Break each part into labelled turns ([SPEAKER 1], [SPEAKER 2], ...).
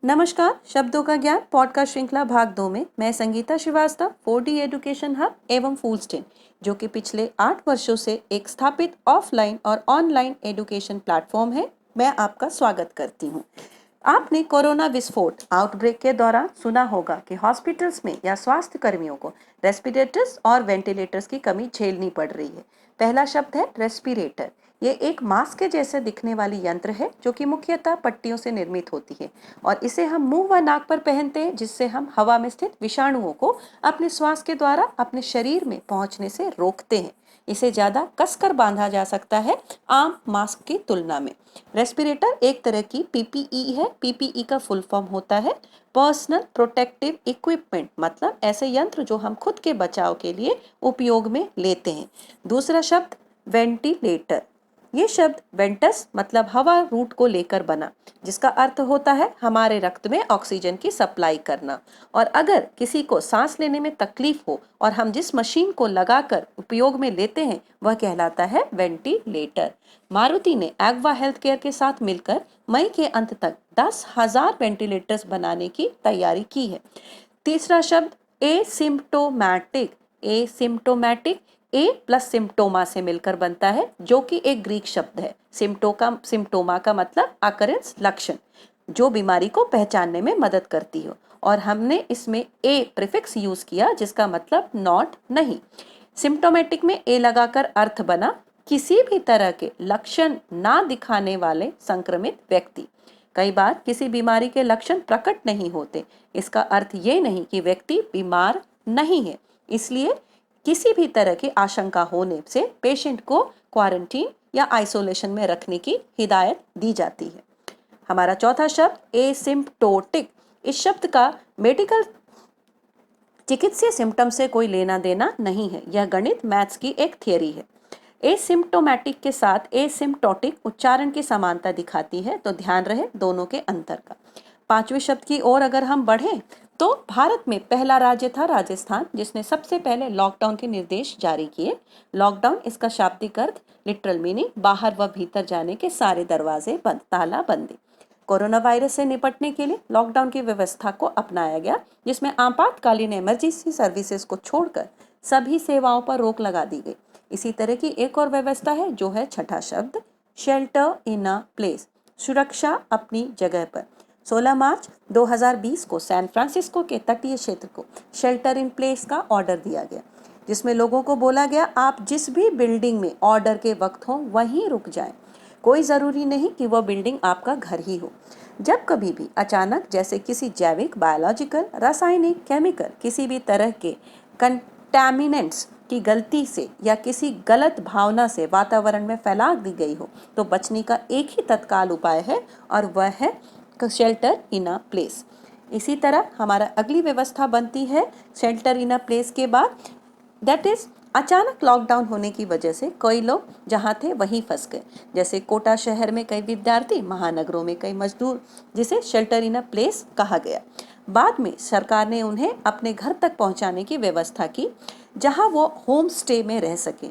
[SPEAKER 1] नमस्कार, शब्दों का ज्ञान पॉडकास्ट श्रृंखला भाग 2 में मैं Sangeeta Srivastava 4D education hub एवं फूलस्टेन, जो कि पिछले 8 वर्षों से एक स्थापित ऑफलाइन और ऑनलाइन एजुकेशन प्लेटफॉर्म है, मैं आपका स्वागत करती हूँ। आपने कोरोना विस्फोट आउटब्रेक के दौरान सुना होगा कि हॉस्पिटल्स में या स्वास्थ्य कर्मियों को रेस्पिरेटर्स और वेंटिलेटर्स की कमी झेलनी पड़ रही है। पहला शब्द है रेस्पिरेटर। ये एक मास्क के जैसे दिखने वाली यंत्र है जो कि मुख्यतः पट्टियों से निर्मित होती है और इसे हम मुंह व नाक पर पहनते हैं, जिससे हम हवा में स्थित विषाणुओं को अपने श्वास के द्वारा अपने शरीर में पहुंचने से रोकते हैं। इसे ज्यादा कसकर बांधा जा सकता है आम मास्क की तुलना में। रेस्पिरेटर एक तरह की पीपीई है। पीपीई का फुल फॉर्म होता है पर्सनल प्रोटेक्टिव इक्विपमेंट, मतलब ऐसे यंत्र जो हम खुद के बचाव के लिए उपयोग में लेते हैं। दूसरा शब्द वेंटिलेटर। ये शब्द वेंटस मतलब हवा रूट को लेकर बना, जिसका अर्थ होता है हमारे रक्त में ऑक्सीजन की सप्लाई करना। और अगर किसी को सांस लेने में तकलीफ हो और हम जिस मशीन को लगाकर उपयोग में लेते हैं वह कहलाता है वेंटिलेटर। मारुति ने एग्वा हेल्थ केयर के साथ मिलकर मई के अंत तक 10,000 वेंटिलेटर्स बनाने की तैयारी की है। तीसरा शब्द एसिम्प्टोमैटिक। एसिम्प्टोमैटिक ए प्लस सिम्प्टोमा से मिलकर बनता है, जो कि एक ग्रीक शब्द है। सिम्प्टोमा का मतलब अकरेंस, लक्षण, जो बीमारी को पहचानने में मदद करती हो, और हमने इसमें ए प्रीफिक्स यूज किया जिसका मतलब नॉट, नहीं। सिम्प्टोमेटिक में ए लगाकर अर्थ बना किसी भी तरह के लक्षण ना दिखाने वाले संक्रमित व्यक्ति। कई बार किसी बीमारी के लक्षण प्रकट नहीं होते, इसका अर्थ ये नहीं कि व्यक्ति बीमार नहीं है, इसलिए किसी भी तरह की आशंका होने से पेशेंट को क्वारंटीन या आइसोलेशन में रखने की हिदायत दी जाती है। हमारा चौथा शब्द एसिम्प्टोटिक। इस शब्द का मेडिकल चिकित्सीय सिम्टम से कोई लेना देना नहीं है, यह गणित मैथ्स की एक थियरी है। एसिम्प्टोमेटिक के साथ एसिम्प्टोटिक उच्चारण की समानता दिखाती है, तो ध्यान रहे दोनों के अंतर का। पांचवें शब्द की ओर अगर हम बढ़ें तो भारत में पहला राज्य था राजस्थान, जिसने सबसे पहले लॉकडाउन के निर्देश जारी किए। लॉकडाउन इसका शाब्दिक अर्थ लिटरल मीनिंग बाहर व भीतर जाने के सारे दरवाजे बंद, ताला बंदी। कोरोना वायरस से निपटने के लिए लॉकडाउन की व्यवस्था को अपनाया गया, जिसमें आपातकालीन इमरजेंसी सर्विसेज को छोड़कर सभी सेवाओं पर रोक लगा दी गई। इसी तरह की एक और व्यवस्था है जो है छठा शब्द शेल्टर इन अ प्लेस, सुरक्षा अपनी जगह पर। 16 मार्च 2020 को सैन फ्रांसिस्को के तटीय क्षेत्र को शेल्टर इन प्लेस का ऑर्डर दिया गया, जिसमें लोगों को बोला गया आप जिस भी बिल्डिंग में ऑर्डर के वक्त हो वहीं रुक जाएं। कोई ज़रूरी नहीं कि वह बिल्डिंग आपका घर ही हो। जब कभी भी अचानक, जैसे किसी जैविक, बायोलॉजिकल, रासायनिक, केमिकल, किसी भी तरह के कंटैमिनेंट्स की गलती से या किसी गलत भावना से वातावरण में फैला दी गई हो, तो बचने का एक ही तत्काल उपाय है और वह है शेल्टर इन अ प्लेस। इसी तरह हमारा अगली व्यवस्था बनती है शेल्टर इन अ प्लेस के बाद, दैट इज अचानक लॉकडाउन होने की वजह से कई लोग जहाँ थे वहीं फंस गए, जैसे कोटा शहर में कई विद्यार्थी, महानगरों में कई मजदूर, जिसे शेल्टर इन अ प्लेस कहा गया। बाद में सरकार ने उन्हें अपने घर तक पहुंचाने की व्यवस्था की, जहां वो होम स्टे में रह सके।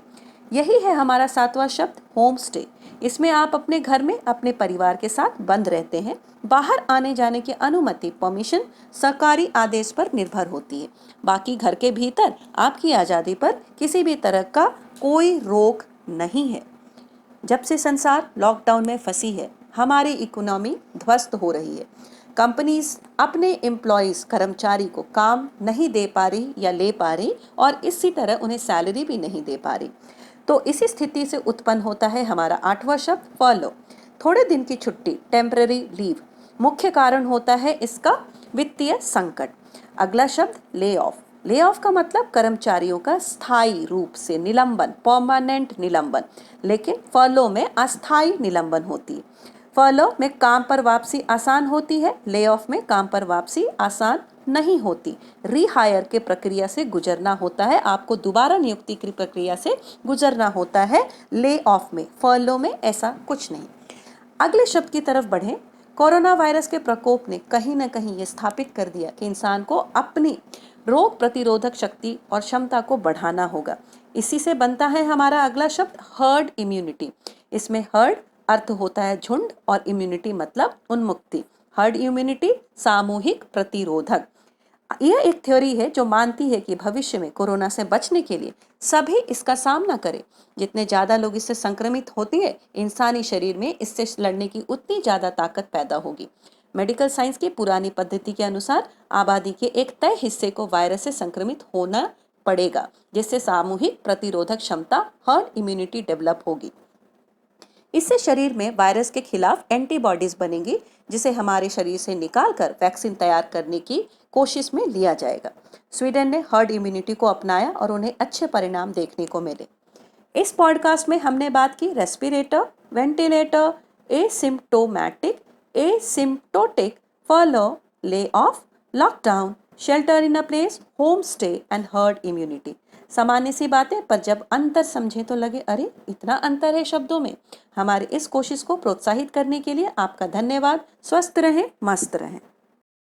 [SPEAKER 1] यही है हमारा सातवां शब्द होम स्टे। इसमें आप अपने घर में अपने परिवार के साथ बंद रहते हैं। बाहर आने जाने की अनुमति, परमिशन सरकारी आदेश पर निर्भर होती है। बाकी घर के भीतर आपकी आज़ादी पर किसी भी तरह का कोई रोक नहीं है। जब से संसार लॉकडाउन में फंसी है, हमारी इकोनॉमी ध्वस्त हो रही है। कंपनीज अपने एम्प्लॉयज, कर्मचारी को काम नहीं दे पा रही या ले पा रही, और इसी तरह उन्हें सैलरी भी नहीं दे पा रही। तो इसी स्थिति से उत्पन्न होता है हमारा आठवां शब्द फॉलो, थोड़े दिन की छुट्टी, टेम्पररी लीव। मुख्य कारण होता है इसका वित्तीय संकट। अगला शब्द ले ऑफ। ले ऑफ का मतलब कर्मचारियों का स्थायी रूप से निलंबन, परमानेंट निलंबन, लेकिन फॉलो में अस्थायी निलंबन होती है। फॉलो में काम पर वापसी आसान होती है, ले ऑफ में काम पर वापसी आसान नहीं होती। रीहायर के प्रक्रिया से गुजरना होता है, आपको दोबारा नियुक्ति की प्रक्रिया से गुजरना होता है ले ऑफ में। फॉलो में ऐसा कुछ नहीं। अगले शब्द की तरफ बढ़ें। कोरोना वायरस के प्रकोप ने कहीं न कहीं ये स्थापित कर दिया कि इंसान को अपनी रोग प्रतिरोधक शक्ति और क्षमता को बढ़ाना होगा। इसी से बनता है हमारा अगला शब्द हर्ड इम्यूनिटी। इसमें हर्ड अर्थ होता है झुंड और इम्यूनिटी मतलब उन्मुक्ति। हर्ड इम्यूनिटी सामूहिक प्रतिरोधक। यह एक थ्योरी है जो मानती है कि भविष्य में कोरोना से बचने के लिए सभी इसका सामना करें। जितने ज्यादा लोग इससे संक्रमित होते हैं, इंसानी शरीर में इससे लड़ने की उतनी ज्यादा ताकत पैदा होगी। मेडिकल साइंस की पुरानी पद्धति के अनुसार आबादी के एक तय हिस्से को वायरस से संक्रमित होना पड़ेगा, जिससे सामूहिक प्रतिरोधक क्षमता हर्ड इम्यूनिटी डेवलप होगी। इससे शरीर में वायरस के खिलाफ एंटीबॉडीज बनेंगी, जिसे हमारे शरीर से निकालकर वैक्सीन तैयार करने की कोशिश में लिया जाएगा। स्वीडन ने हर्ड इम्यूनिटी को अपनाया और उन्हें अच्छे परिणाम देखने को मिले। इस पॉडकास्ट में हमने बात की respirator, ventilator, asymptotic, furlough, lay off, lockdown, shelter in a place, home stay and herd immunity. सामान्य सी बातें, पर जब अंतर समझे तो लगे अरे इतना अंतर है शब्दों में। हमारी इस कोशिश को प्रोत्साहित करने के लिए आपका धन्यवाद। स्वस्थ रहें, मस्त रहें।